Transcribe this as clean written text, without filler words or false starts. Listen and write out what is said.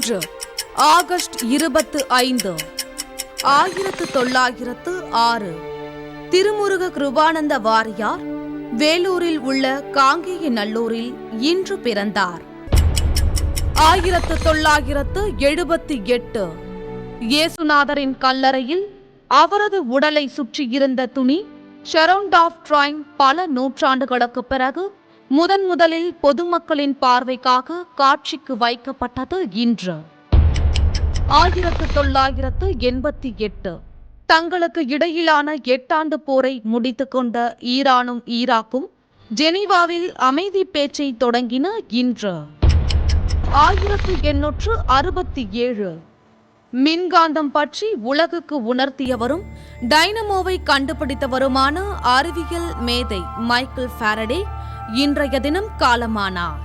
இன்று ஆகஸ்ட் 25, 1906 திருமுருக கிருபானந்த வாரியார் வேலூரில் உள்ள காங்கேய நல்லூரில் இன்று பிறந்தார். 1978 இயேசுநாதரின் கல்லறையில் அவரது உடலை சுற்றியிருந்த துணி ஷரவுண்ட் ஆஃப் ட்ரைன் பல நூற்றாண்டுகளுக்கு பிறகு முதலில் பொதுமக்களின் பார்வைக்காக காட்சிக்கு வைக்கப்பட்டது இன்று. 1988 தங்களுக்கு இடையிலான 8 ஆண்டு போரை முடித்துக் கொண்ட ஈரானும் ஈராக்கும் ஜெனீவாவில் அமைதி பேச்சை தொடங்கின இன்று. 1867 மின்காந்தம் பற்றி உலகுக்கு உணர்த்தியவரும் டைனமோவை கண்டுபிடித்தவருமான அறிவியல் மேதை மைக்கேல் ஃபாரடே இன்றைய தினம் காலமானார்.